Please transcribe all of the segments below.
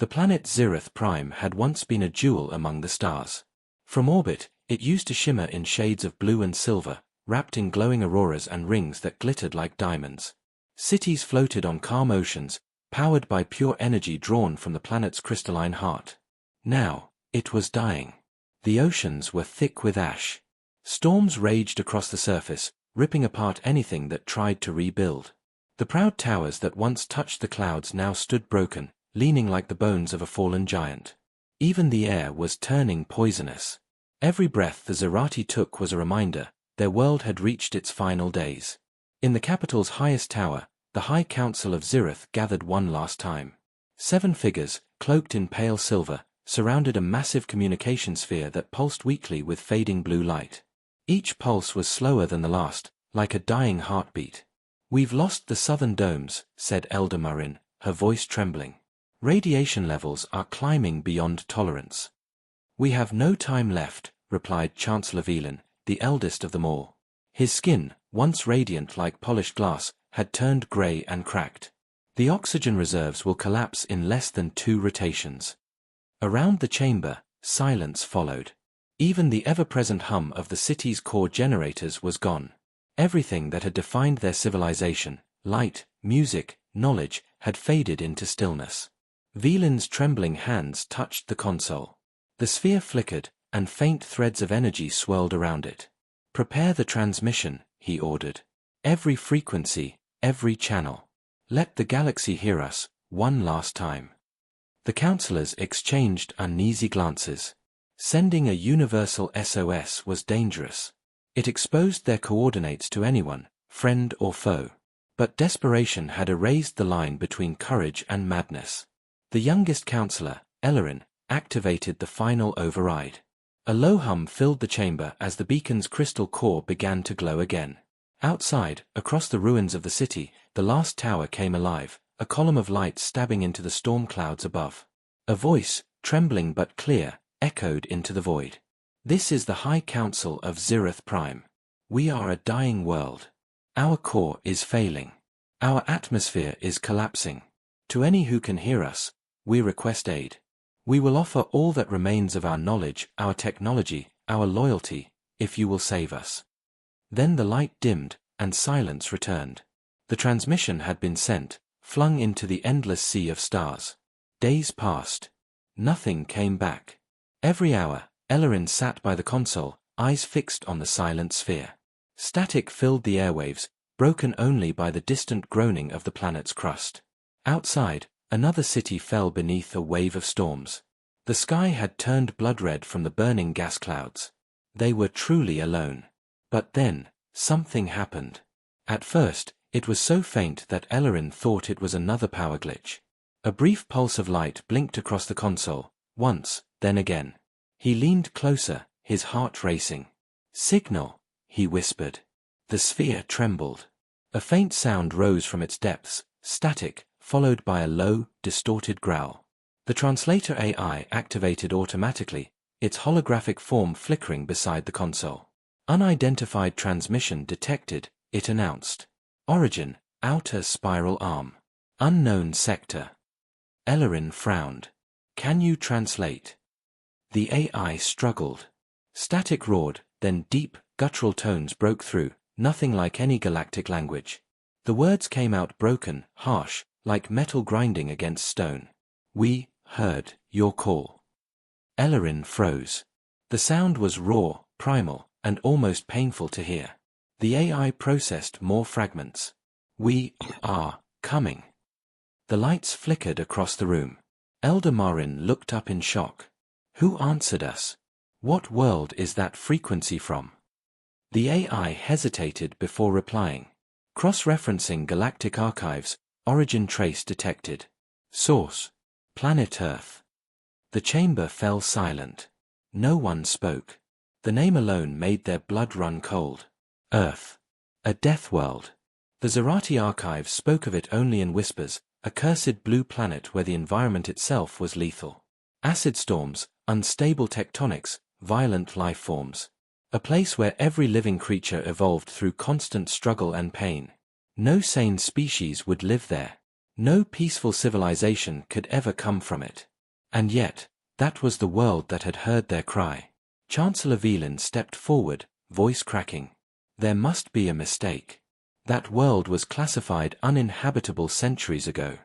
The planet Zirith Prime had once been a jewel among the stars. From orbit, it used to shimmer in shades of blue and silver, wrapped in glowing auroras and rings that glittered like diamonds. Cities floated on calm oceans, powered by pure energy drawn from the planet's crystalline heart. Now, it was dying. The oceans were thick with ash. Storms raged across the surface, ripping apart anything that tried to rebuild. The proud towers that once touched the clouds now stood broken, leaning like the bones of a fallen giant. Even the air was turning poisonous. Every breath the Zerati took was a reminder their world had reached its final days. In the capital's highest tower, the High Council of Zirith gathered one last time. 7 figures, cloaked in pale silver, surrounded a massive communication sphere that pulsed weakly with fading blue light. Each pulse was slower than the last, like a dying heartbeat. "We've lost the southern domes," said Elder Marin, her voice trembling. "Radiation levels are climbing beyond tolerance." "We have no time left," replied Chancellor Velin, the eldest of them all. His skin, once radiant like polished glass, had turned grey and cracked. "The oxygen reserves will collapse in less than 2 rotations." Around the chamber, silence followed. Even the ever-present hum of the city's core generators was gone. Everything that had defined their civilization, light, music, knowledge, had faded into stillness. Velin's trembling hands touched the console. The sphere flickered, and faint threads of energy swirled around it. "Prepare the transmission," he ordered. "Every frequency, every channel. Let the galaxy hear us, one last time." The counselors exchanged uneasy glances. Sending a universal SOS was dangerous. It exposed their coordinates to anyone, friend or foe. But desperation had erased the line between courage and madness. The youngest counselor, Ellerin, activated the final override. A low hum filled the chamber as the beacon's crystal core began to glow again. Outside, across the ruins of the city, the last tower came alive, a column of light stabbing into the storm clouds above. A voice, trembling but clear, echoed into the void. "This is the High Council of Zirith Prime. We are a dying world. Our core is failing. Our atmosphere is collapsing. To any who can hear us, we request aid. We will offer all that remains of our knowledge, our technology, our loyalty, if you will save us." Then the light dimmed, and silence returned. The transmission had been sent, flung into the endless sea of stars. Days passed. Nothing came back. Every hour, Ellerin sat by the console, eyes fixed on the silent sphere. Static filled the airwaves, broken only by the distant groaning of the planet's crust. Outside, another city fell beneath a wave of storms. The sky had turned blood-red from the burning gas clouds. They were truly alone. But then, something happened. At first, it was so faint that Ellerin thought it was another power glitch. A brief pulse of light blinked across the console, once, then again. He leaned closer, his heart racing. "Signal," he whispered. The sphere trembled. A faint sound rose from its depths, static, followed by a low, distorted growl. The translator AI activated automatically, its holographic form flickering beside the console. "Unidentified transmission detected," it announced. "Origin, outer spiral arm. Unknown sector." Ellerin frowned. "Can you translate?" The AI struggled. Static roared, then deep, guttural tones broke through, nothing like any galactic language. The words came out broken, harsh, like metal grinding against stone. "We heard your call." Ellerin froze. The sound was raw, primal, and almost painful to hear. The AI processed more fragments. "We are coming." The lights flickered across the room. Elder Marin looked up in shock. "Who answered us? What world is that frequency from?" The AI hesitated before replying. Cross-referencing galactic archives, origin trace detected. Source: Planet Earth. The chamber fell silent. No one spoke. The name alone made their blood run cold. Earth. A death world. The Zerati archives spoke of it only in whispers, a cursed blue planet where the environment itself was lethal. Acid storms, unstable tectonics, violent life forms. A place where every living creature evolved through constant struggle and pain. No sane species would live there. No peaceful civilization could ever come from it. And yet, that was the world that had heard their cry. Chancellor Velin stepped forward, voice cracking. There must be a mistake. That world was classified uninhabitable centuries ago.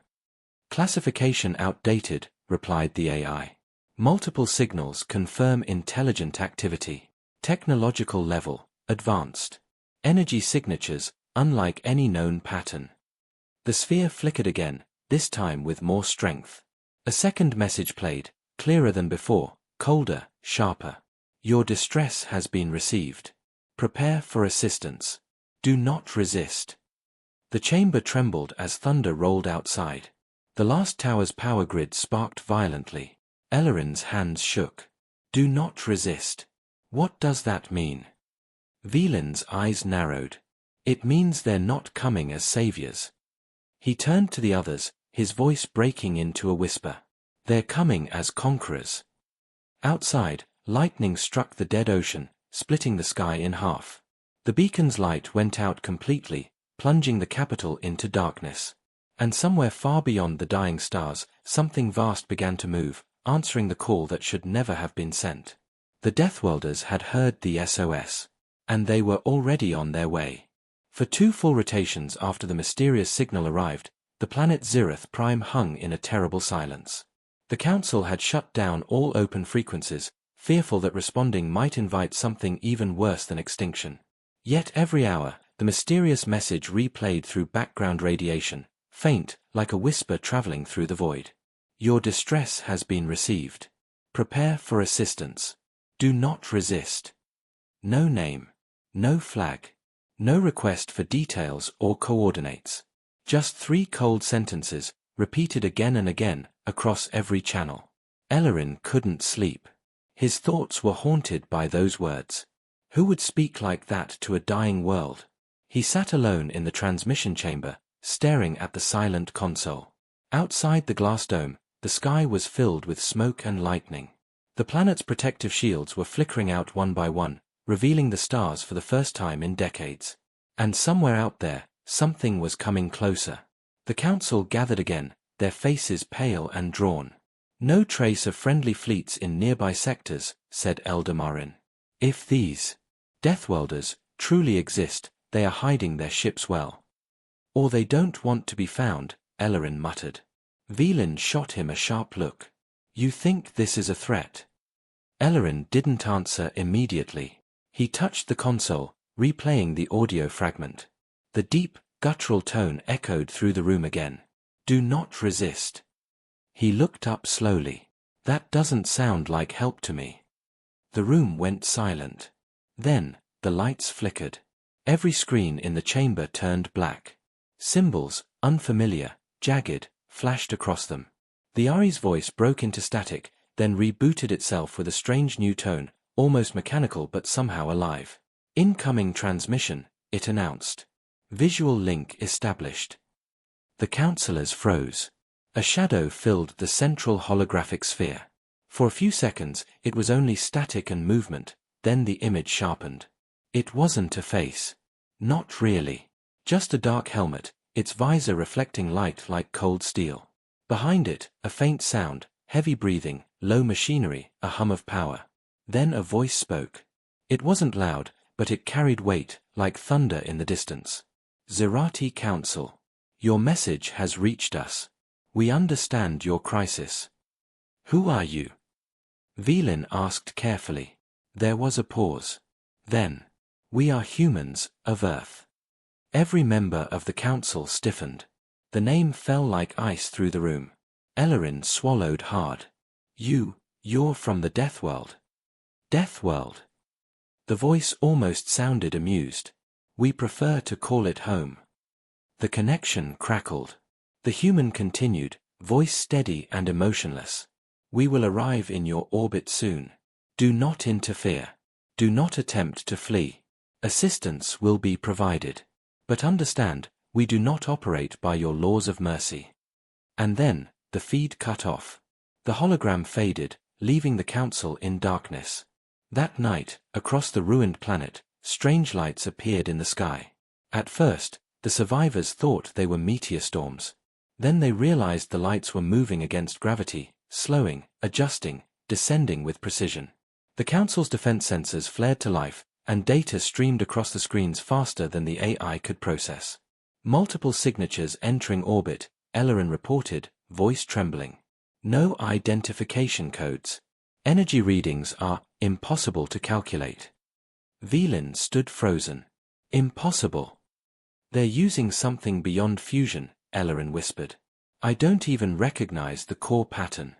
Classification outdated, replied the AI. Multiple signals confirm intelligent activity. Technological level, advanced. Energy signatures, unlike any known pattern. The sphere flickered again, this time with more strength. A second message played, clearer than before, colder, sharper. Your distress has been received. Prepare for assistance. Do not resist. The chamber trembled as thunder rolled outside. The last tower's power grid sparked violently. Ellerin's hands shook. Do not resist. What does that mean? Velin's eyes narrowed. It means they're not coming as saviors. He turned to the others, his voice breaking into a whisper. They're coming as conquerors. Outside, lightning struck the dead ocean, splitting the sky in half. The beacon's light went out completely, plunging the capital into darkness. And somewhere far beyond the dying stars, something vast began to move, answering the call that should never have been sent. The Deathworlders had heard the SOS. And they were already on their way. For 2 full rotations after the mysterious signal arrived, the planet Zirith Prime hung in a terrible silence. The Council had shut down all open frequencies, fearful that responding might invite something even worse than extinction. Yet every hour, the mysterious message replayed through background radiation, faint, like a whisper traveling through the void. Your distress has been received. Prepare for assistance. Do not resist. No name. No flag. No request for details or coordinates. Just 3 cold sentences, repeated again and again, across every channel. Ellerin couldn't sleep. His thoughts were haunted by those words. Who would speak like that to a dying world? He sat alone in the transmission chamber, staring at the silent console. Outside the glass dome, the sky was filled with smoke and lightning. The planet's protective shields were flickering out one by one, revealing the stars for the first time in decades. And somewhere out there, something was coming closer. The Council gathered again, their faces pale and drawn. No trace of friendly fleets in nearby sectors, said Elder Marin. If these Deathworlders truly exist, they are hiding their ships well. Or they don't want to be found, Ellerin muttered. Velin shot him a sharp look. You think this is a threat? Ellerin didn't answer immediately. He touched the console, replaying the audio fragment. The deep, guttural tone echoed through the room again. Do not resist. He looked up slowly. That doesn't sound like help to me. The room went silent. Then, the lights flickered. Every screen in the chamber turned black. Symbols, unfamiliar, jagged, flashed across them. The Ari's voice broke into static, then rebooted itself with a strange new tone, almost mechanical but somehow alive. Incoming transmission, it announced. Visual link established. The councillors froze. A shadow filled the central holographic sphere. For a few seconds, it was only static and movement, then the image sharpened. It wasn't a face. Not really. Just a dark helmet, its visor reflecting light like cold steel. Behind it, a faint sound, heavy breathing, low machinery, a hum of power. Then a voice spoke. It wasn't loud, but it carried weight, like thunder in the distance. Zerati Council. Your message has reached us. We understand your crisis. Who are you? Velin asked carefully. There was a pause. Then, we are humans, of Earth. Every member of the council stiffened. The name fell like ice through the room. Ellerin swallowed hard. You're from the Deathworld. Deathworld. The voice almost sounded amused. We prefer to call it home. The connection crackled. The human continued, voice steady and emotionless. We will arrive in your orbit soon. Do not interfere. Do not attempt to flee. Assistance will be provided. But understand, we do not operate by your laws of mercy. And then, the feed cut off. The hologram faded, leaving the council in darkness. That night, across the ruined planet, strange lights appeared in the sky. At first, the survivors thought they were meteor storms. Then they realized the lights were moving against gravity, slowing, adjusting, descending with precision. The Council's defense sensors flared to life, and data streamed across the screens faster than the AI could process. Multiple signatures entering orbit, Ellerin reported, voice trembling. No identification codes. Energy readings are impossible to calculate. Velin stood frozen. Impossible. They're using something beyond fusion, Ellerin whispered. I don't even recognize the core pattern.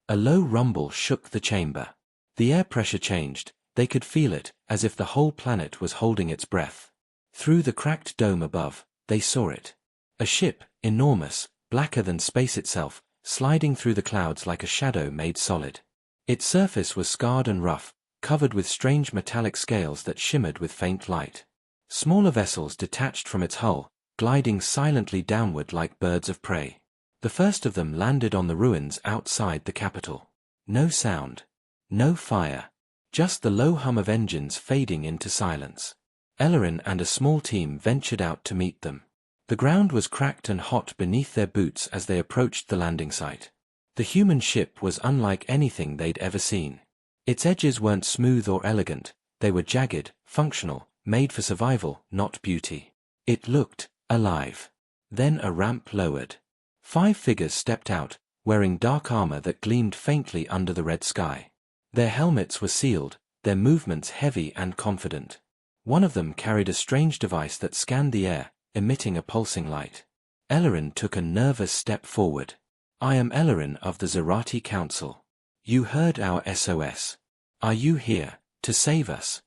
A low rumble shook the chamber. The air pressure changed, they could feel it, as if the whole planet was holding its breath. Through the cracked dome above, they saw it. A ship, enormous, blacker than space itself, sliding through the clouds like a shadow made solid. Its surface was scarred and rough, covered with strange metallic scales that shimmered with faint light. Smaller vessels detached from its hull, gliding silently downward like birds of prey. The first of them landed on the ruins outside the capital. No sound. No fire. Just the low hum of engines fading into silence. Ellerin and a small team ventured out to meet them. The ground was cracked and hot beneath their boots as they approached the landing site. The human ship was unlike anything they'd ever seen. Its edges weren't smooth or elegant, they were jagged, functional, made for survival, not beauty. It looked alive. Then a ramp lowered. 5 figures stepped out, wearing dark armor that gleamed faintly under the red sky. Their helmets were sealed, their movements heavy and confident. One of them carried a strange device that scanned the air, emitting a pulsing light. Ellerin took a nervous step forward. I am Ellerin of the Zerati Council. You heard our SOS. Are you here to save us?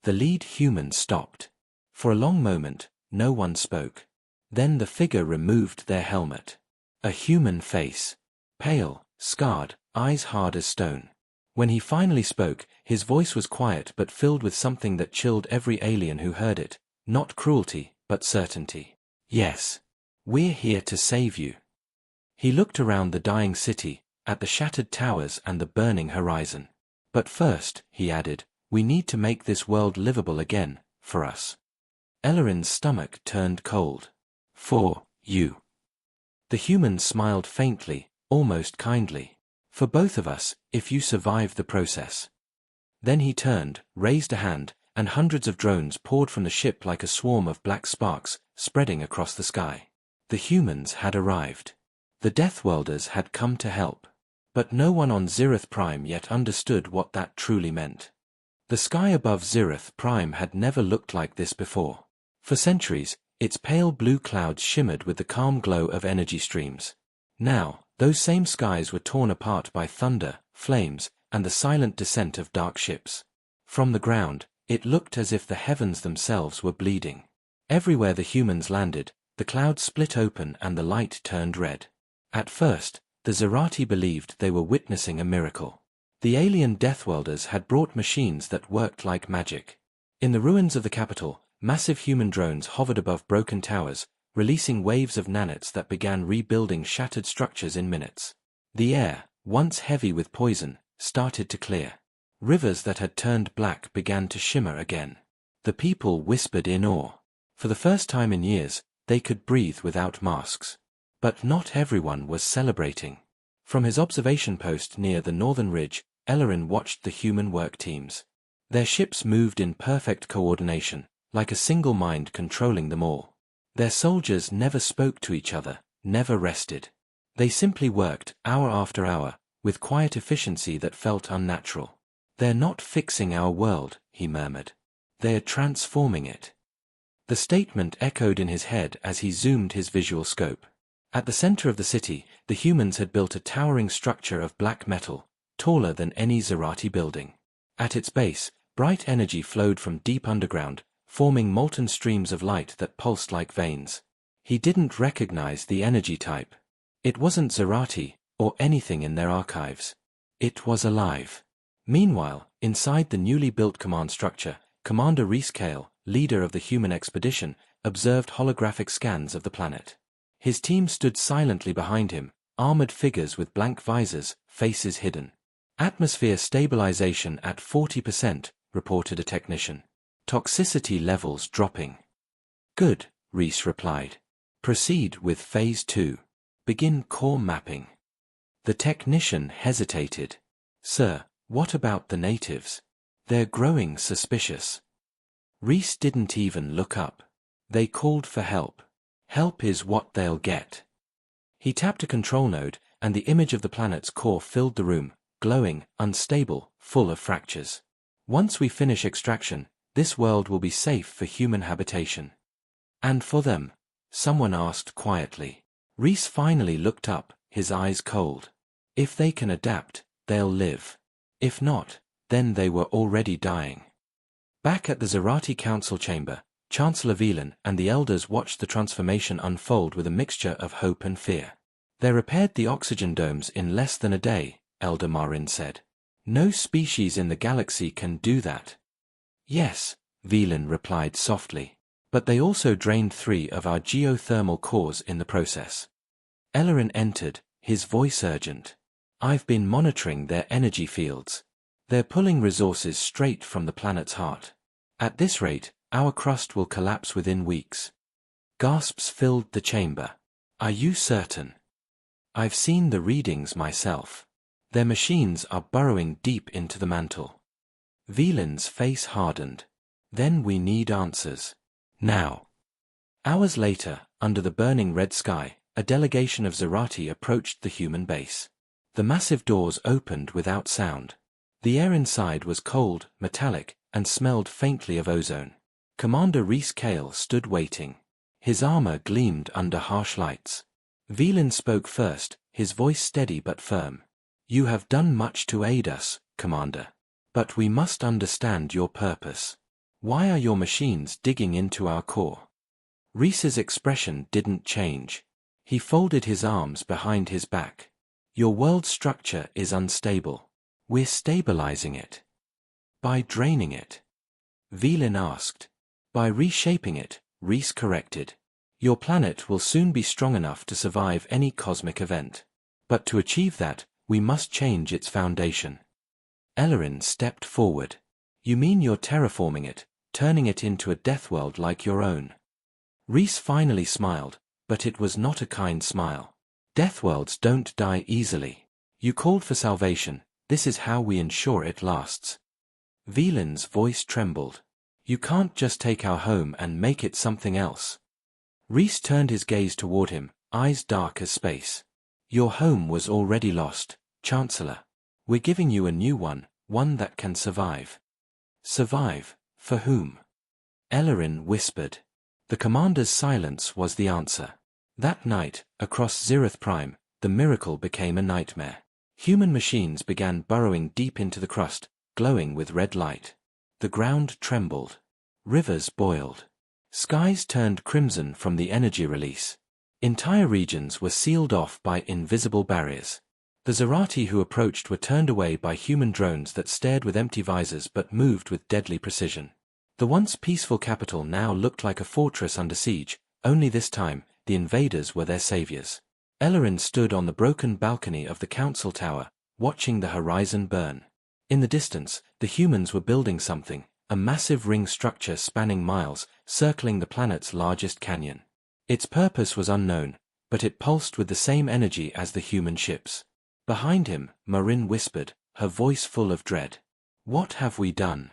The lead human stopped. For a long moment, no one spoke. Then the figure removed their helmet. A human face. Pale, scarred, eyes hard as stone. When he finally spoke, his voice was quiet but filled with something that chilled every alien who heard it. Not cruelty, but certainty. Yes. We're here to save you. He looked around the dying city, at the shattered towers and the burning horizon. But first, he added, we need to make this world livable again, for us. Ellerin's stomach turned cold. For you. The human smiled faintly, almost kindly. For both of us, if you survive the process. Then he turned, raised a hand, and hundreds of drones poured from the ship like a swarm of black sparks, spreading across the sky. The humans had arrived. The Deathworlders had come to help. But no one on Zirith Prime yet understood what that truly meant. The sky above Zirith Prime had never looked like this before. For centuries, its pale blue clouds shimmered with the calm glow of energy streams. Now, those same skies were torn apart by thunder, flames, and the silent descent of dark ships. From the ground, it looked as if the heavens themselves were bleeding. Everywhere the humans landed, the clouds split open and the light turned red. At first, the Zerati believed they were witnessing a miracle. The alien Deathworlders had brought machines that worked like magic. In the ruins of the capital, massive human drones hovered above broken towers, releasing waves of nanits that began rebuilding shattered structures in minutes. The air, once heavy with poison, started to clear. Rivers that had turned black began to shimmer again. The people whispered in awe. For the first time in years, they could breathe without masks. But not everyone was celebrating. From his observation post near the northern ridge, Ellerin watched the human work teams. Their ships moved in perfect coordination, like a single mind controlling them all. Their soldiers never spoke to each other, never rested. They simply worked, hour after hour, with quiet efficiency that felt unnatural. They're not fixing our world, he murmured. They're transforming it. The statement echoed in his head as he zoomed his visual scope. At the center of the city, the humans had built a towering structure of black metal, taller than any Zerati building. At its base, bright energy flowed from deep underground, forming molten streams of light that pulsed like veins. He didn't recognize the energy type. It wasn't Zerati, or anything in their archives. It was alive. Meanwhile, inside the newly built command structure, Commander Reese Kale, leader of the human expedition, observed holographic scans of the planet. His team stood silently behind him, armored figures with blank visors, faces hidden. Atmosphere stabilization at 40%, reported a technician. Toxicity levels dropping. Good, Reese replied. Proceed with Phase 2. Begin core mapping. The technician hesitated. Sir, what about the natives? They're growing suspicious. Reese didn't even look up. They called for help. Help is what they'll get. He tapped a control node, and the image of the planet's core filled the room, glowing, unstable, full of fractures. Once we finish extraction, this world will be safe for human habitation. And for them? Someone asked quietly. Reese finally looked up, his eyes cold. If they can adapt, they'll live. If not, then they were already dying. Back at the Zerati Council chamber, Chancellor Velan and the elders watched the transformation unfold with a mixture of hope and fear. They repaired the oxygen domes in less than a day, Elder Marin said. No species in the galaxy can do that. Yes, Velan replied softly. But they also drained 3 of our geothermal cores in the process. Ellerin entered, his voice urgent. I've been monitoring their energy fields. They're pulling resources straight from the planet's heart. At this rate, our crust will collapse within weeks. Gasps filled the chamber. Are you certain? I've seen the readings myself. Their machines are burrowing deep into the mantle. Velan's face hardened. Then we need answers. Now. Hours later, under the burning red sky, a delegation of Zerati approached the human base. The massive doors opened without sound. The air inside was cold, metallic, and smelled faintly of ozone. Commander Reese Kale stood waiting. His armor gleamed under harsh lights. Velan spoke first, his voice steady but firm. You have done much to aid us, Commander. But we must understand your purpose. Why are your machines digging into our core? Reese's expression didn't change. He folded his arms behind his back. Your world structure is unstable. We're stabilizing it. By draining it? Velan asked. By reshaping it, Reese corrected. Your planet will soon be strong enough to survive any cosmic event. But to achieve that, we must change its foundation. Ellerin stepped forward. You mean you're terraforming it, turning it into a death world like your own? Reese finally smiled, but it was not a kind smile. Death worlds don't die easily. You called for salvation, this is how we ensure it lasts. Velan's voice trembled. You can't just take our home and make it something else. Reese turned his gaze toward him, eyes dark as space. Your home was already lost, Chancellor. We're giving you a new one that can survive. Survive, for whom? Ellerin whispered. The commander's silence was the answer. That night, across Zerith Prime, the miracle became a nightmare. Human machines began burrowing deep into the crust, glowing with red light. The ground trembled. Rivers boiled. Skies turned crimson from the energy release. Entire regions were sealed off by invisible barriers. The Zerati who approached were turned away by human drones that stared with empty visors but moved with deadly precision. The once peaceful capital now looked like a fortress under siege, only this time, the invaders were their saviors. Ellerin stood on the broken balcony of the council tower, watching the horizon burn. In the distance, the humans were building something, a massive ring structure spanning miles, circling the planet's largest canyon. Its purpose was unknown, but it pulsed with the same energy as the human ships. Behind him, Marin whispered, her voice full of dread. What have we done?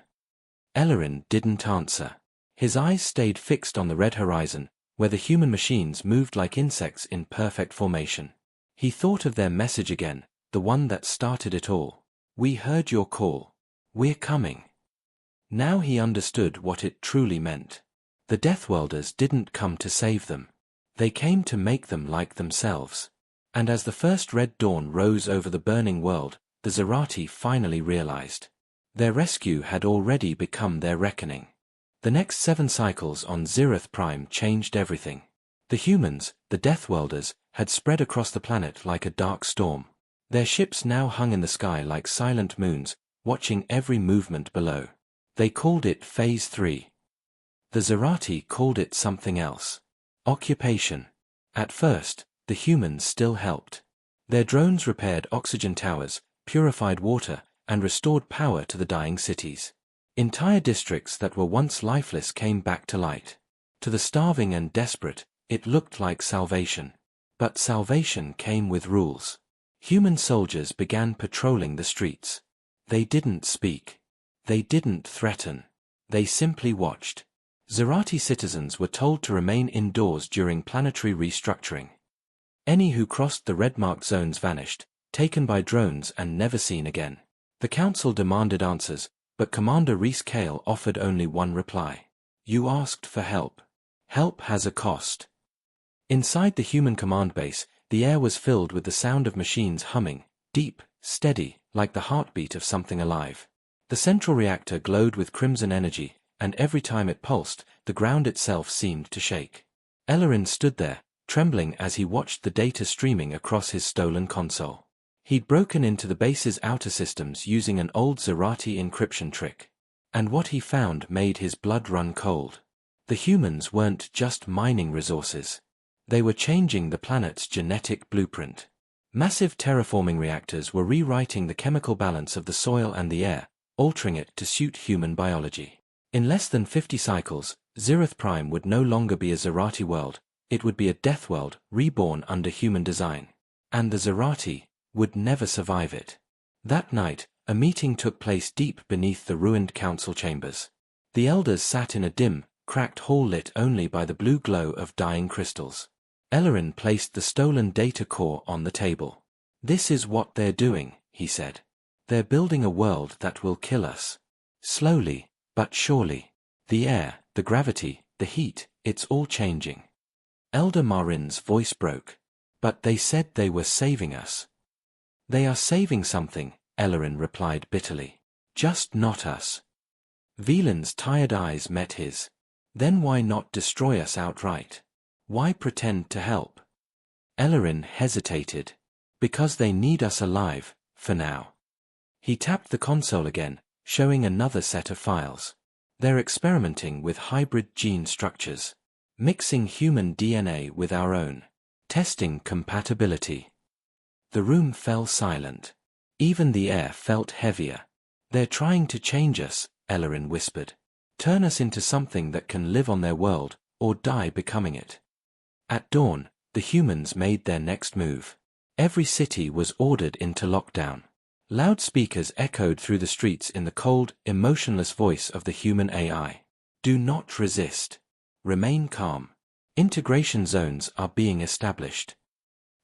Ellerin didn't answer. His eyes stayed fixed on the red horizon, where the human machines moved like insects in perfect formation. He thought of their message again, the one that started it all. We heard your call. We're coming. Now he understood what it truly meant. The Deathworlders didn't come to save them. They came to make them like themselves. And as the first red dawn rose over the burning world, the Zerati finally realized. Their rescue had already become their reckoning. The next 7 cycles on Zerith Prime changed everything. The humans, the Deathworlders, had spread across the planet like a dark storm. Their ships now hung in the sky like silent moons, watching every movement below. They called it Phase 3. The Zerati called it something else. Occupation. At first, the humans still helped. Their drones repaired oxygen towers, purified water, and restored power to the dying cities. Entire districts that were once lifeless came back to light. To the starving and desperate, it looked like salvation. But salvation came with rules. Human soldiers began patrolling the streets. They didn't speak. They didn't threaten. They simply watched. Zerati citizens were told to remain indoors during planetary restructuring. Any who crossed the red-marked zones vanished, taken by drones and never seen again. The Council demanded answers, but Commander Reese Cale offered only one reply. You asked for help. Help has a cost. Inside the human command base, the air was filled with the sound of machines humming, deep, steady, like the heartbeat of something alive. The central reactor glowed with crimson energy, and every time it pulsed, the ground itself seemed to shake. Ellerin stood there, trembling as he watched the data streaming across his stolen console. He'd broken into the base's outer systems using an old Zerati encryption trick. And what he found made his blood run cold. The humans weren't just mining resources. They were changing the planet's genetic blueprint. Massive terraforming reactors were rewriting the chemical balance of the soil and the air, altering it to suit human biology. In less than 50 cycles, Zereth Prime would no longer be a Zerati world, it would be a death world reborn under human design. And the Zerati would never survive it. That night, a meeting took place deep beneath the ruined council chambers. The elders sat in a dim, cracked hall lit only by the blue glow of dying crystals. Ellerin placed the stolen data core on the table. This is what they're doing, he said. They're building a world that will kill us. Slowly, but surely. The air, the gravity, the heat, it's all changing. Elder Marin's voice broke. But they said they were saving us. They are saving something, Ellerin replied bitterly. Just not us. Veland's tired eyes met his. Then why not destroy us outright? Why pretend to help? Ellerin hesitated. Because they need us alive, for now. He tapped the console again, showing another set of files. They're experimenting with hybrid gene structures. Mixing human DNA with our own. Testing compatibility. The room fell silent. Even the air felt heavier. They're trying to change us, Ellerin whispered. Turn us into something that can live on their world, or die becoming it. At dawn, the humans made their next move. Every city was ordered into lockdown. Loudspeakers echoed through the streets in the cold, emotionless voice of the human AI. Do not resist. Remain calm. Integration zones are being established.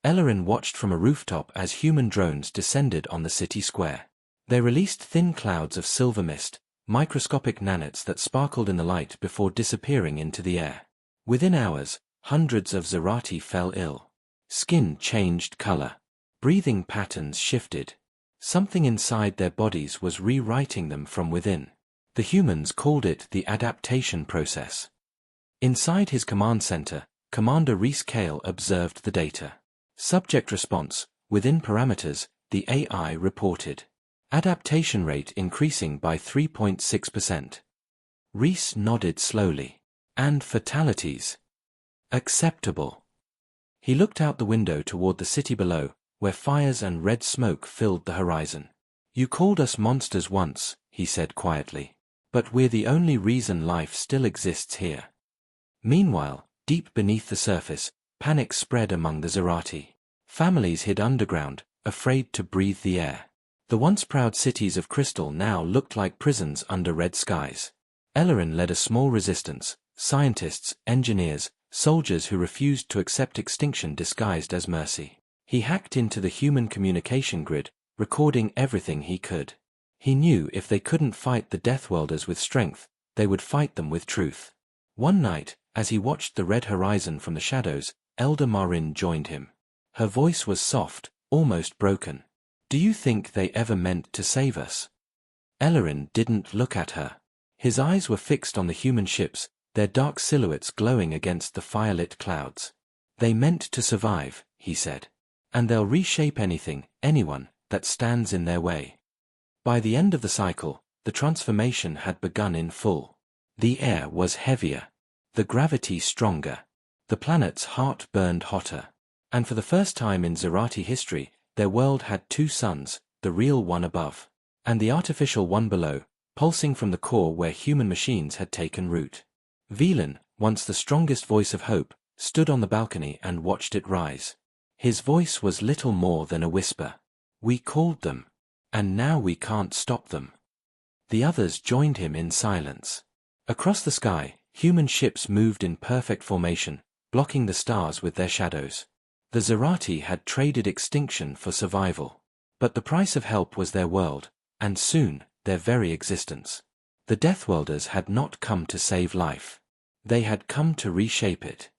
Ellerin watched from a rooftop as human drones descended on the city square. They released thin clouds of silver mist, microscopic nanites that sparkled in the light before disappearing into the air. Within hours, hundreds of Zerati fell ill. Skin changed color. Breathing patterns shifted. Something inside their bodies was rewriting them from within. The humans called it the adaptation process. Inside his command center, Commander Reese Cale observed the data. Subject response, within parameters, the AI reported. Adaptation rate increasing by 3.6%. Reese nodded slowly. And fatalities. Acceptable. He looked out the window toward the city below, where fires and red smoke filled the horizon. You called us monsters once, he said quietly. But we're the only reason life still exists here. Meanwhile, deep beneath the surface, panic spread among the Zerati. Families hid underground, afraid to breathe the air. The once proud cities of crystal now looked like prisons under red skies. Ellerin led a small resistance, scientists, engineers, soldiers who refused to accept extinction disguised as mercy. He hacked into the human communication grid, recording everything he could. He knew if they couldn't fight the Deathworlders with strength, they would fight them with truth. One night, as he watched the red horizon from the shadows, Elder Marin joined him. Her voice was soft, almost broken. Do you think they ever meant to save us? Ellerin didn't look at her. His eyes were fixed on the human ships, their dark silhouettes glowing against the firelit clouds. They meant to survive, he said. And they'll reshape anything, anyone, that stands in their way. By the end of the cycle, the transformation had begun in full. The air was heavier. The gravity stronger. The planet's heart burned hotter. And for the first time in Zerati history, their world had two suns, the real one above, and the artificial one below, pulsing from the core where human machines had taken root. Veland, once the strongest voice of hope, stood on the balcony and watched it rise. His voice was little more than a whisper. "We called them. And now we can't stop them." The others joined him in silence. Across the sky, human ships moved in perfect formation, blocking the stars with their shadows. The Zerati had traded extinction for survival. But the price of help was their world, and soon, their very existence. The Deathworlders had not come to save life. They had come to reshape it.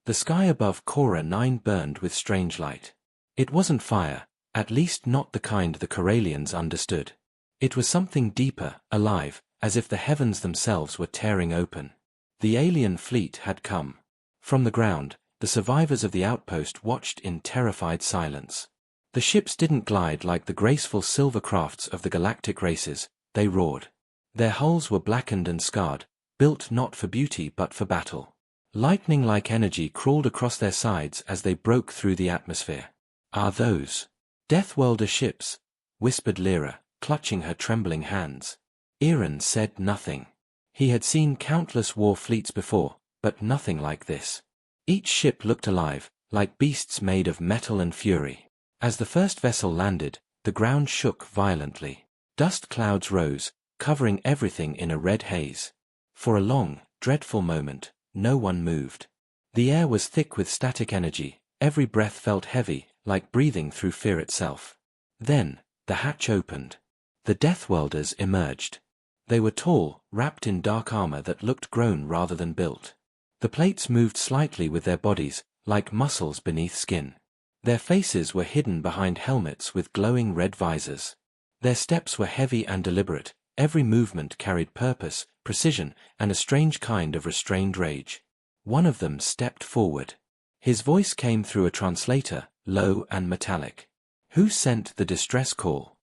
The sky above Cora 9 burned with strange light. It wasn't fire, at least not the kind the Corellians understood. It was something deeper, alive, as if the heavens themselves were tearing open. The alien fleet had come. From the ground, the survivors of the outpost watched in terrified silence. The ships didn't glide like the graceful silver crafts of the galactic races, they roared. Their hulls were blackened and scarred, built not for beauty but for battle. Lightning-like energy crawled across their sides as they broke through the atmosphere. "Are those Deathworlder ships?" whispered Lyra, clutching her trembling hands. Aaron said nothing. He had seen countless war fleets before, but nothing like this. Each ship looked alive, like beasts made of metal and fury. As the first vessel landed, the ground shook violently. Dust clouds rose, covering everything in a red haze. For a long, dreadful moment, no one moved. The air was thick with static energy, every breath felt heavy, like breathing through fear itself. Then, the hatch opened. The Deathworlders emerged. They were tall, wrapped in dark armor that looked grown rather than built. The plates moved slightly with their bodies, like muscles beneath skin. Their faces were hidden behind helmets with glowing red visors. Their steps were heavy and deliberate, every movement carried purpose, precision, and a strange kind of restrained rage. One of them stepped forward. His voice came through a translator, low and metallic. "Who sent the distress call?"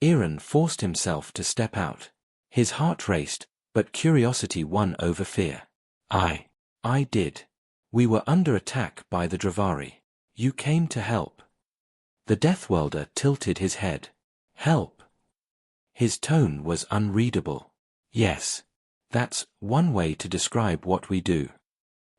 Aaron forced himself to step out. His heart raced, but curiosity won over fear. I did. We were under attack by the Dravari. You came to help." The Deathworlder tilted his head. "Help?" His tone was unreadable. "Yes. That's one way to describe what we do."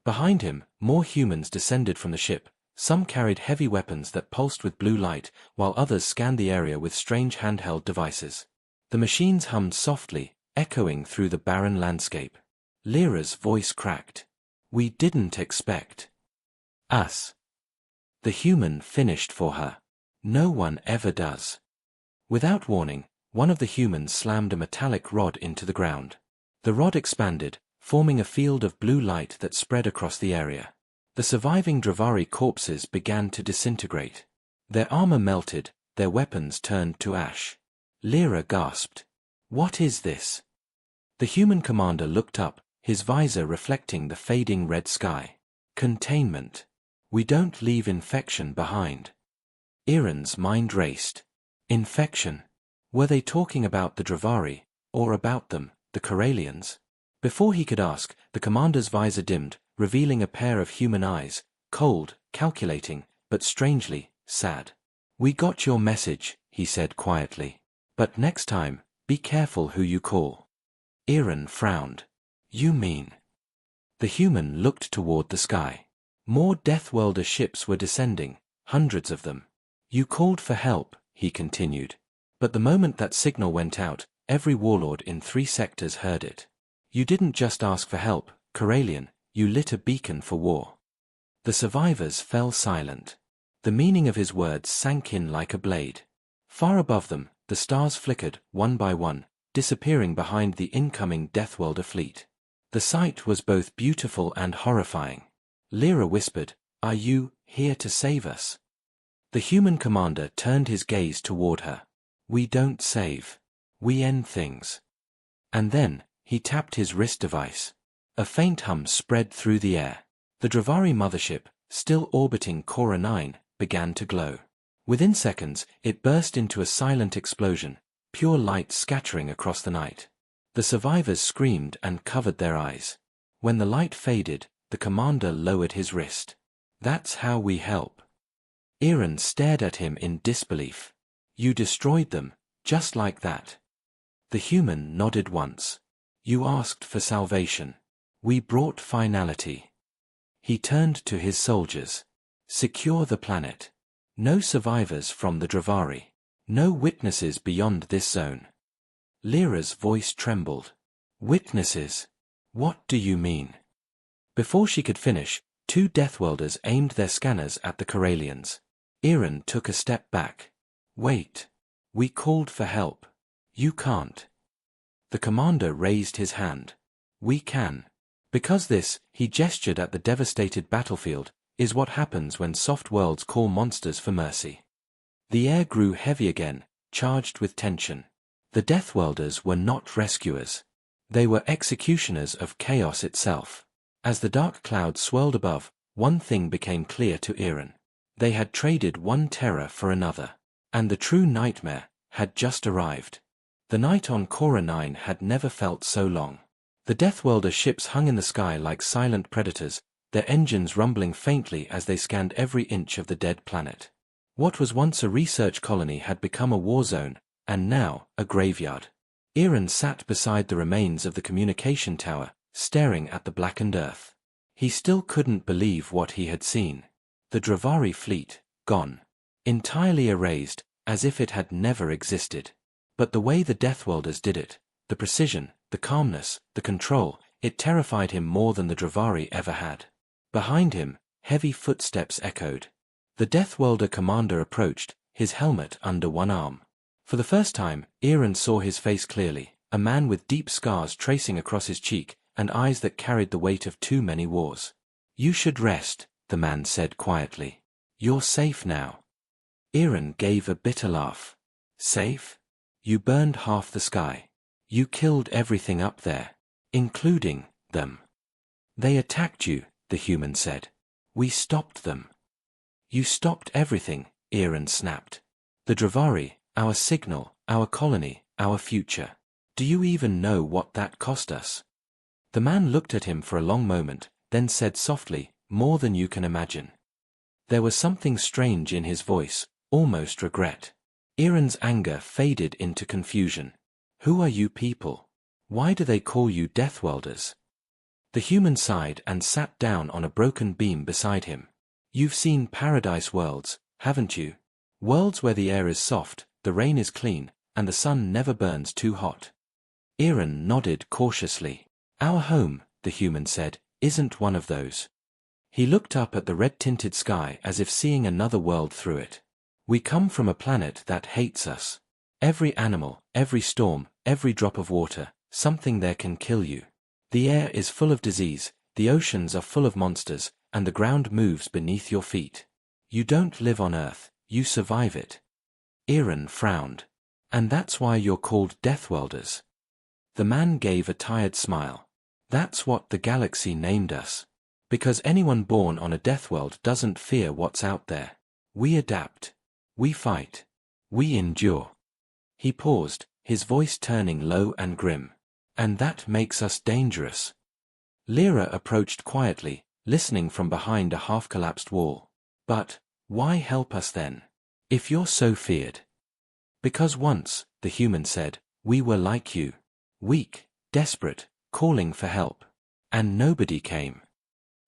Behind him, more humans descended from the ship. Some carried heavy weapons that pulsed with blue light, while others scanned the area with strange handheld devices. The machines hummed softly, echoing through the barren landscape. Lyra's voice cracked. "We didn't expect us." The human finished for her. No one ever does. Without warning, one of the humans slammed a metallic rod into the ground. The rod expanded, forming a field of blue light that spread across the area. The surviving Dravari corpses began to disintegrate. Their armor melted, their weapons turned to ash. Lyra gasped. "What is this?" The human commander looked up, his visor reflecting the fading red sky. "Containment. We don't leave infection behind." Aaron's mind raced. Infection? Were they talking about the Dravari, or about them, the Corellians? Before he could ask, the commander's visor dimmed, revealing a pair of human eyes, cold, calculating, but strangely sad. "We got your message," he said quietly. "But next time, be careful who you call." Aaron frowned. "You mean?" The human looked toward the sky. More Deathworlder ships were descending, hundreds of them. "You called for help," he continued. "But the moment that signal went out, every warlord in 3 sectors heard it. You didn't just ask for help, Corellian, you lit a beacon for war." The survivors fell silent. The meaning of his words sank in like a blade. Far above them, the stars flickered, one by one, disappearing behind the incoming Deathworlder fleet. The sight was both beautiful and horrifying. Lyra whispered, "Are you here to save us?" The human commander turned his gaze toward her. "We don't save. We end things." And then, he tapped his wrist device. A faint hum spread through the air. The Dravari mothership, still orbiting Cora 9, began to glow. Within seconds, it burst into a silent explosion, pure light scattering across the night. The survivors screamed and covered their eyes. When the light faded, the commander lowered his wrist. "That's how we help." Aaron stared at him in disbelief. "You destroyed them, just like that." The human nodded once. "You asked for salvation. We brought finality." He turned to his soldiers. "Secure the planet. No survivors from the Dravari. No witnesses beyond this zone. Lyra's voice trembled. Witnesses? What do you mean? Before she could finish, two Deathworlders aimed their scanners at the Corellians. Aaron took a step back. Wait. We called for help. You can't. The commander raised his hand. We can. Because this, he gestured at the devastated battlefield, is what happens when soft worlds call monsters for mercy. The air grew heavy again, charged with tension. The Deathworlders were not rescuers. They were executioners of chaos itself. As the dark cloud swirled above, one thing became clear to Aaron. They had traded one terror for another. And the true nightmare had just arrived. The night on Cora 9 had never felt so long. The Deathworlder ships hung in the sky like silent predators, their engines rumbling faintly as they scanned every inch of the dead planet. What was once a research colony had become a war zone, and now a graveyard. Aaron sat beside the remains of the communication tower, staring at the blackened earth. He still couldn't believe what he had seen. The Dravari fleet, gone. Entirely erased, as if it had never existed. But the way the Deathworlders did it, the precision, the calmness, the control, it terrified him more than the Dravari ever had. Behind him, heavy footsteps echoed. The Deathworlder commander approached, his helmet under one arm. For the first time, Aaron saw his face clearly, a man with deep scars tracing across his cheek, and eyes that carried the weight of too many wars. You should rest, the man said quietly. You're safe now. Aaron gave a bitter laugh. Safe? You burned half the sky. You killed everything up there, including them. They attacked you, the human said. We stopped them. You stopped everything, Aaron snapped. The Dravari, our signal, our colony, our future. Do you even know what that cost us? The man looked at him for a long moment, then said softly, more than you can imagine. There was something strange in his voice, almost regret. Aaron's anger faded into confusion. Who are you people? Why do they call you Deathworlders? The human sighed and sat down on a broken beam beside him. You've seen paradise worlds, haven't you? Worlds where the air is soft, the rain is clean, and the sun never burns too hot. Aaron nodded cautiously. Our home, the human said, isn't one of those. He looked up at the red-tinted sky as if seeing another world through it. We come from a planet that hates us. Every animal, every storm, every drop of water, something there can kill you. The air is full of disease, the oceans are full of monsters, and the ground moves beneath your feet. You don't live on Earth, you survive it. Aaron frowned. And that's why you're called Deathworlders. The man gave a tired smile. That's what the galaxy named us. Because anyone born on a Deathworld doesn't fear what's out there. We adapt. We fight. We endure. He paused, his voice turning low and grim. And that makes us dangerous. Lyra approached quietly, listening from behind a half-collapsed wall. But, why help us then? If you're so feared. Because once, the human said, we were like you. Weak, desperate, calling for help. And nobody came.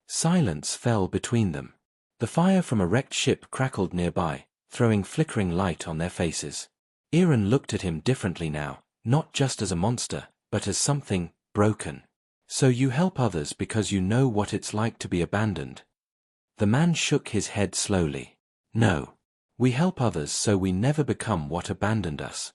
Silence fell between them. The fire from a wrecked ship crackled nearby, throwing flickering light on their faces. Aaron looked at him differently now, not just as a monster, but as something broken. So you help others because you know what it's like to be abandoned. The man shook his head slowly. No. We help others so we never become what abandoned us.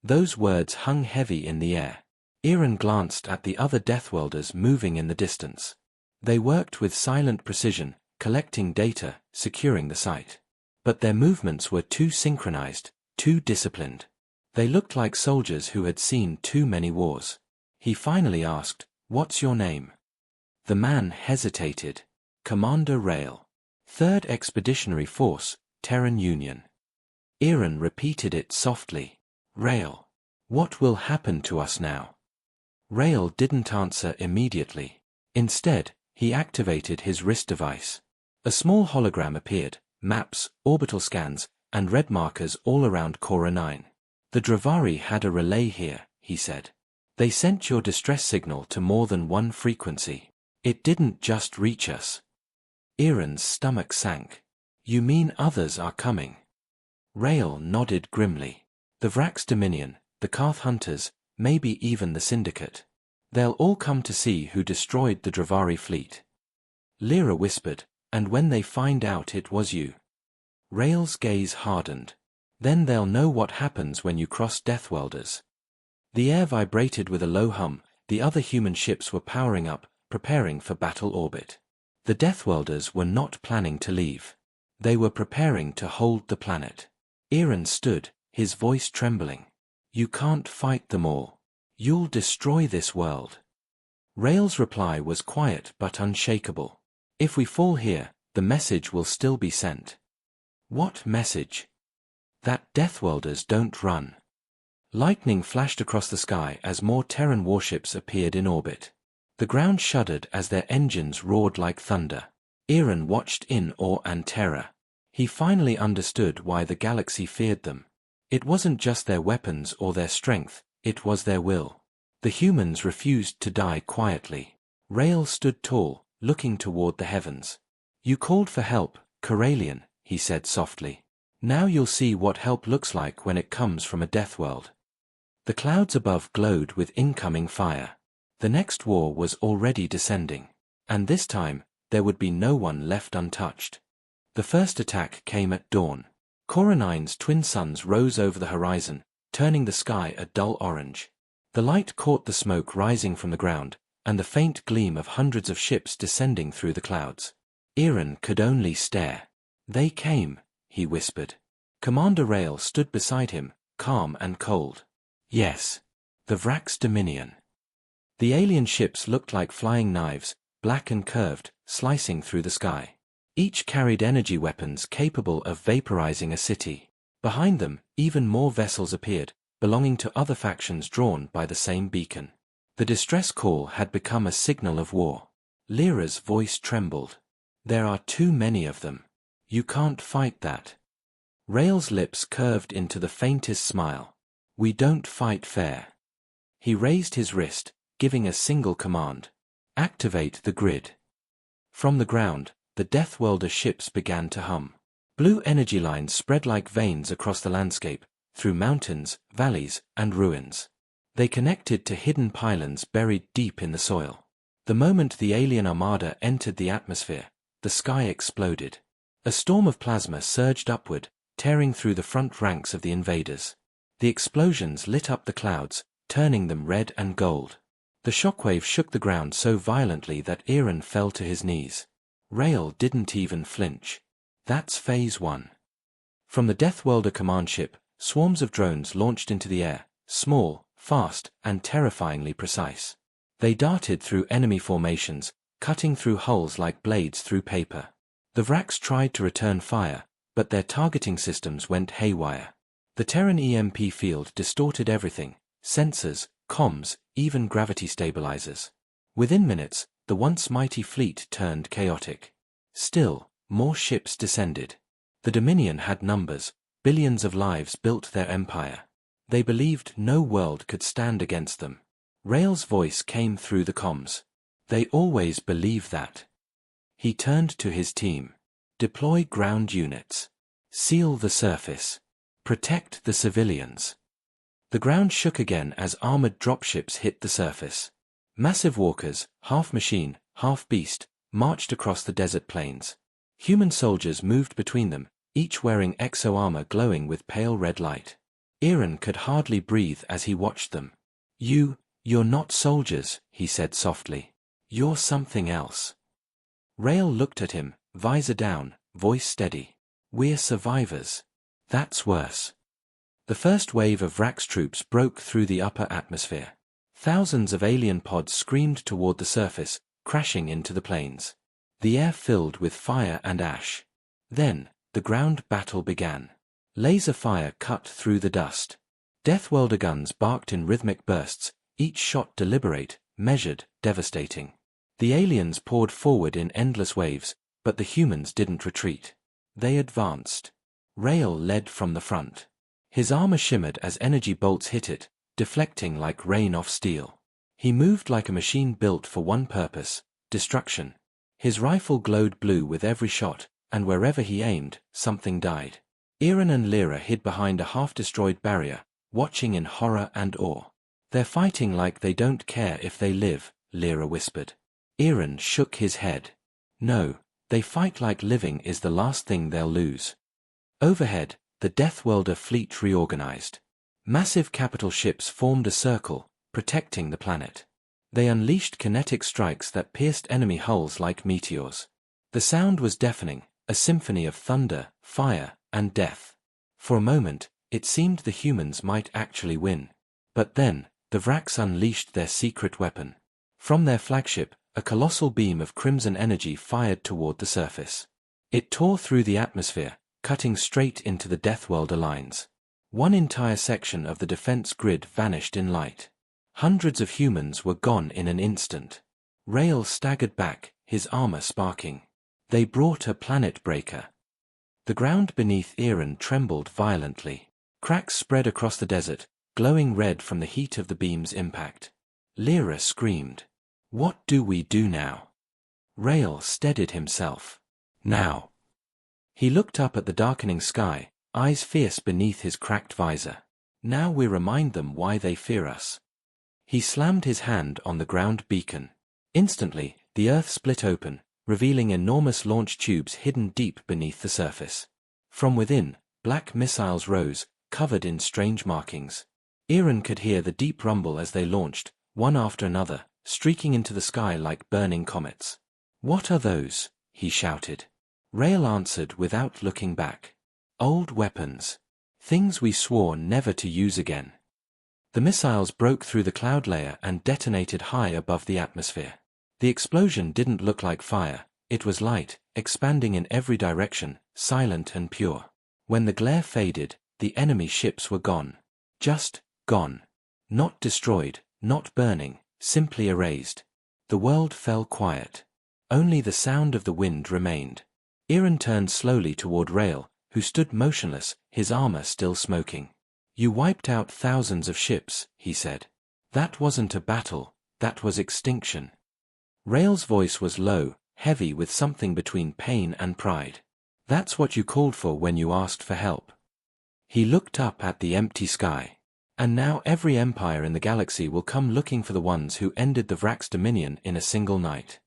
Those words hung heavy in the air. Aaron glanced at the other Deathworlders moving in the distance. They worked with silent precision, collecting data, securing the site. But their movements were too synchronized, too disciplined. They looked like soldiers who had seen too many wars. He finally asked, "What's your name?" The man hesitated. Commander Rail. 3rd Expeditionary Force, Terran Union. Aaron repeated it softly. Rail. What will happen to us now? Rail didn't answer immediately. Instead, he activated his wrist device. A small hologram appeared, maps, orbital scans, and red markers all around Cora 9. The Dravari had a relay here, he said. They sent your distress signal to more than one frequency. It didn't just reach us. Aaron's stomach sank. You mean others are coming? Rael nodded grimly. The Vrax Dominion, the Karth Hunters, maybe even the Syndicate. They'll all come to see who destroyed the Dravari fleet. Lyra whispered, and when they find out it was you. Rael's gaze hardened. Then they'll know what happens when you cross Deathworlders. The air vibrated with a low hum. The other human ships were powering up, preparing for battle orbit. The Deathworlders were not planning to leave. They were preparing to hold the planet. Eren stood, his voice trembling. You can't fight them all. You'll destroy this world. Rael's reply was quiet but unshakable. If we fall here, the message will still be sent. What message? That Deathworlders don't run. Lightning flashed across the sky as more Terran warships appeared in orbit. The ground shuddered as their engines roared like thunder. Eren watched in awe and terror. He finally understood why the galaxy feared them. It wasn't just their weapons or their strength, it was their will. The humans refused to die quietly. Rael stood tall, looking toward the heavens. You called for help, Corellian, he said softly. Now you'll see what help looks like when it comes from a Deathworld. The clouds above glowed with incoming fire. The next war was already descending. And this time, there would be no one left untouched. The first attack came at dawn. Coronine's twin suns rose over the horizon, turning the sky a dull orange. The light caught the smoke rising from the ground, and the faint gleam of hundreds of ships descending through the clouds. Eren could only stare. They came, he whispered. Commander Rael stood beside him, calm and cold. Yes. The Vrax Dominion. The alien ships looked like flying knives, black and curved, slicing through the sky. Each carried energy weapons capable of vaporizing a city. Behind them, even more vessels appeared, belonging to other factions drawn by the same beacon. The distress call had become a signal of war. Lyra's voice trembled. There are too many of them. You can't fight that. Rael's lips curved into the faintest smile. We don't fight fair. He raised his wrist, giving a single command. Activate the grid. From the ground, the Deathworlder ships began to hum. Blue energy lines spread like veins across the landscape, through mountains, valleys, and ruins. They connected to hidden pylons buried deep in the soil. The moment the alien armada entered the atmosphere, the sky exploded. A storm of plasma surged upward, tearing through the front ranks of the invaders. The explosions lit up the clouds, turning them red and gold. The shockwave shook the ground so violently that Eren fell to his knees. Rael didn't even flinch. That's Phase 1. From the Deathworlder command ship, swarms of drones launched into the air, small, fast, and terrifyingly precise. They darted through enemy formations, cutting through hulls like blades through paper. The Vrax tried to return fire, but their targeting systems went haywire. The Terran EMP field distorted everything, sensors, comms, even gravity stabilizers. Within minutes, the once mighty fleet turned chaotic. Still, more ships descended. The Dominion had numbers, billions of lives built their empire. They believed no world could stand against them. Rael's voice came through the comms. They always believe that. He turned to his team. Deploy ground units. Seal the surface. Protect the civilians. The ground shook again as armored dropships hit the surface. Massive walkers, half machine, half beast, marched across the desert plains. Human soldiers moved between them, each wearing exo-armor glowing with pale red light. Eren could hardly breathe as he watched them. You're not soldiers, he said softly. You're something else. Rael looked at him, visor down, voice steady. We're survivors. That's worse. The first wave of Vrax troops broke through the upper atmosphere. Thousands of alien pods screamed toward the surface, crashing into the plains. The air filled with fire and ash. Then, the ground battle began. Laser fire cut through the dust. Deathworlder guns barked in rhythmic bursts, each shot deliberate, measured, devastating. The aliens poured forward in endless waves, but the humans didn't retreat. They advanced. Rael led from the front. His armor shimmered as energy bolts hit it, deflecting like rain off steel. He moved like a machine built for one purpose, destruction. His rifle glowed blue with every shot, and wherever he aimed, something died. Aaron and Lyra hid behind a half-destroyed barrier, watching in horror and awe. "They're fighting like they don't care if they live," Lyra whispered. Aaron shook his head. "No, they fight like living is the last thing they'll lose." Overhead, the Deathworlder fleet reorganized. Massive capital ships formed a circle, protecting the planet. They unleashed kinetic strikes that pierced enemy hulls like meteors. The sound was deafening, a symphony of thunder, fire, and death. For a moment, it seemed the humans might actually win. But then, the Vraks unleashed their secret weapon. From their flagship, a colossal beam of crimson energy fired toward the surface. It tore through the atmosphere, cutting straight into the Deathworlder lines. One entire section of the defense grid vanished in light. Hundreds of humans were gone in an instant. Rael staggered back, his armor sparking. They brought a planet breaker. The ground beneath Aaron trembled violently. Cracks spread across the desert, glowing red from the heat of the beam's impact. Lyra screamed. "What do we do now?" Rael steadied himself. "Now." He looked up at the darkening sky, eyes fierce beneath his cracked visor. "Now we remind them why they fear us." He slammed his hand on the ground beacon. Instantly, the earth split open, revealing enormous launch tubes hidden deep beneath the surface. From within, black missiles rose, covered in strange markings. Aaron could hear the deep rumble as they launched, one after another, streaking into the sky like burning comets. "What are those?" he shouted. Rael answered without looking back. "Old weapons. Things we swore never to use again." The missiles broke through the cloud layer and detonated high above the atmosphere. The explosion didn't look like fire, it was light, expanding in every direction, silent and pure. When the glare faded, the enemy ships were gone. Just gone. Not destroyed, not burning, simply erased. The world fell quiet. Only the sound of the wind remained. Aaron turned slowly toward Rael, who stood motionless, his armor still smoking. "You wiped out thousands of ships," he said. "That wasn't a battle, that was extinction." Rael's voice was low, heavy with something between pain and pride. "That's what you called for when you asked for help." He looked up at the empty sky. "And now every empire in the galaxy will come looking for the ones who ended the Vraks' dominion in a single night."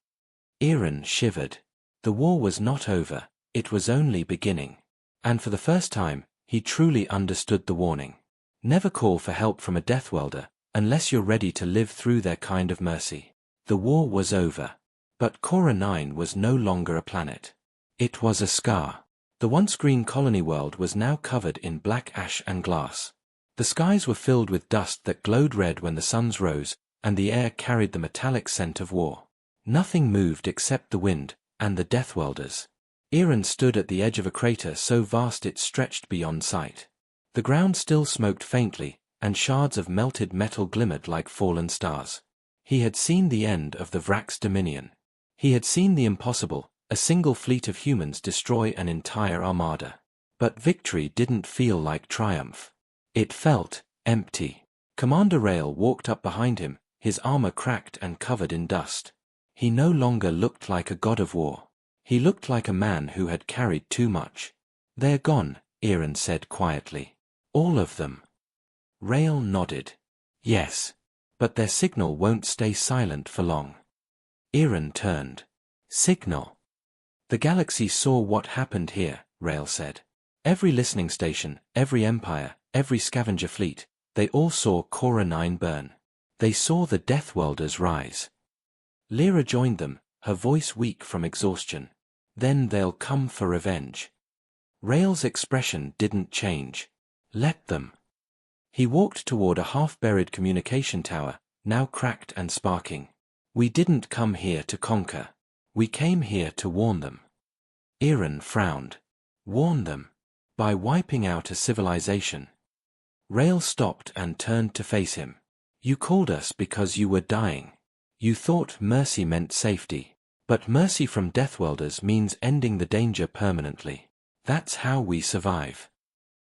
Aaron shivered. The war was not over, it was only beginning. And for the first time, he truly understood the warning. Never call for help from a Deathworlder, unless you're ready to live through their kind of mercy. The war was over. But Cora 9 was no longer a planet. It was a scar. The once green colony world was now covered in black ash and glass. The skies were filled with dust that glowed red when the suns rose, and the air carried the metallic scent of war. Nothing moved except the wind, and the Deathworlders. Aaron stood at the edge of a crater so vast it stretched beyond sight. The ground still smoked faintly, and shards of melted metal glimmered like fallen stars. He had seen the end of the Vraks' dominion. He had seen the impossible, a single fleet of humans destroy an entire armada. But victory didn't feel like triumph. It felt empty. Commander Rael walked up behind him, his armor cracked and covered in dust. He no longer looked like a god of war. He looked like a man who had carried too much. "They're gone," Aaron said quietly. "All of them." Rael nodded. "Yes. But their signal won't stay silent for long." Aaron turned. "Signal?" "The galaxy saw what happened here," Rael said. "Every listening station, every empire, every scavenger fleet, they all saw Cora 9 burn. They saw the Deathworlders rise." Lyra joined them, her voice weak from exhaustion. "Then they'll come for revenge." Rael's expression didn't change. "Let them." He walked toward a half-buried communication tower, now cracked and sparking. "We didn't come here to conquer. We came here to warn them." Aaron frowned. "Warn them? By wiping out a civilization?" Rael stopped and turned to face him. "You called us because you were dying. You thought mercy meant safety. But mercy from Deathworlders means ending the danger permanently. That's how we survive."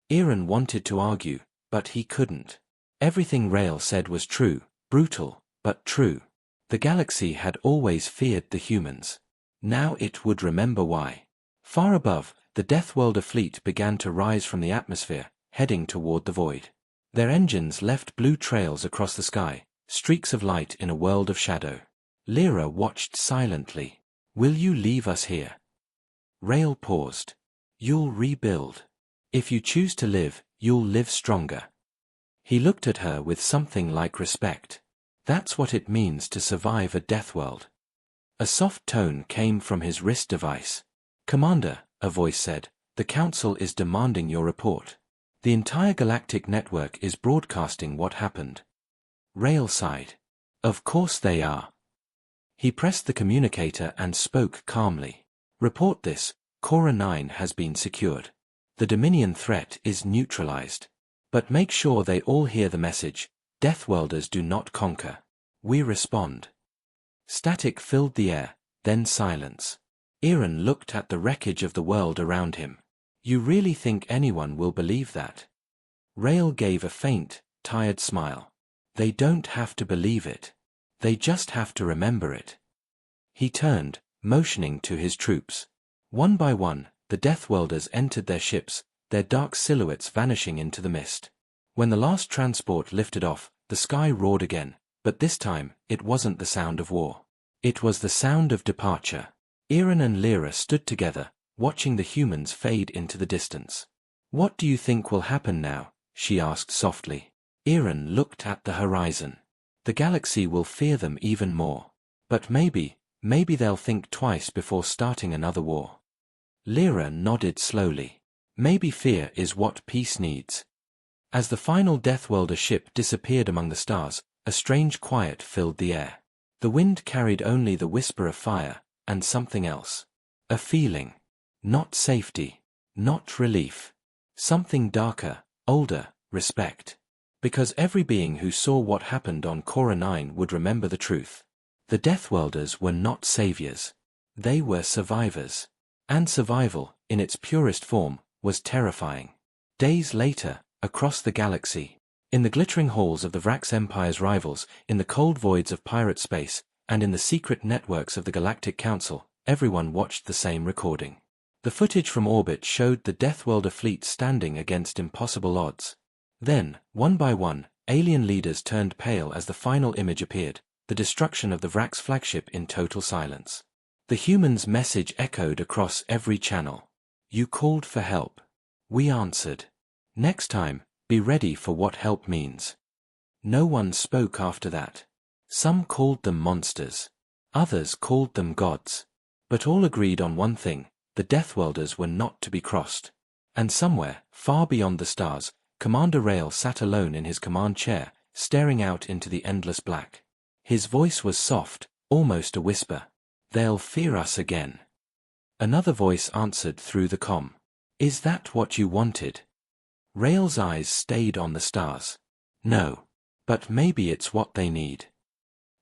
Aaron wanted to argue, but he couldn't. Everything Rael said was true, brutal, but true. The galaxy had always feared the humans. Now it would remember why. Far above, the Deathworlder fleet began to rise from the atmosphere, heading toward the void. Their engines left blue trails across the sky, streaks of light in a world of shadow. Lyra watched silently. "Will you leave us here?" Rael paused. "You'll rebuild. If you choose to live, you'll live stronger." He looked at her with something like respect. "That's what it means to survive a Deathworld." A soft tone came from his wrist device. "Commander," a voice said, "the Council is demanding your report. The entire galactic network is broadcasting what happened." Rael sighed. "Of course they are." He pressed the communicator and spoke calmly. "Report this, Cora 9 has been secured. The Dominion threat is neutralized. But make sure they all hear the message, Deathworlders do not conquer. We respond." Static filled the air, then silence. Aaron looked at the wreckage of the world around him. "You really think anyone will believe that?" Rael gave a faint, tired smile. "They don't have to believe it. They just have to remember it." He turned, motioning to his troops. One by one, the Deathworlders entered their ships, their dark silhouettes vanishing into the mist. When the last transport lifted off, the sky roared again, but this time, it wasn't the sound of war. It was the sound of departure. Aaron and Lyra stood together, watching the humans fade into the distance. "What do you think will happen now?" she asked softly. Aaron looked at the horizon. "The galaxy will fear them even more. But maybe they'll think twice before starting another war." Lyra nodded slowly. "Maybe fear is what peace needs." As the final Deathworlder ship disappeared among the stars, a strange quiet filled the air. The wind carried only the whisper of fire, and something else. A feeling. Not safety. Not relief. Something darker, older, respect. Because every being who saw what happened on Cora 9 would remember the truth. The Deathworlders were not saviors. They were survivors. And survival, in its purest form, was terrifying. Days later, across the galaxy, in the glittering halls of the Vrax Empire's rivals, in the cold voids of pirate space, and in the secret networks of the Galactic Council, everyone watched the same recording. The footage from orbit showed the Deathworlder fleet standing against impossible odds. Then, one by one, alien leaders turned pale as the final image appeared, the destruction of the Vrax flagship in total silence. The humans' message echoed across every channel. "You called for help. We answered. Next time, be ready for what help means." No one spoke after that. Some called them monsters. Others called them gods. But all agreed on one thing, the Deathworlders were not to be crossed. And somewhere, far beyond the stars, Commander Rael sat alone in his command chair, staring out into the endless black. His voice was soft, almost a whisper. "They'll fear us again." Another voice answered through the comm. "Is that what you wanted?" Rael's eyes stayed on the stars. "No. But maybe it's what they need."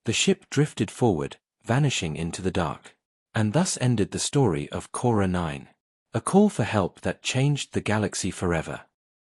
The ship drifted forward, vanishing into the dark. And thus ended the story of Cora 9. A call for help that changed the galaxy forever.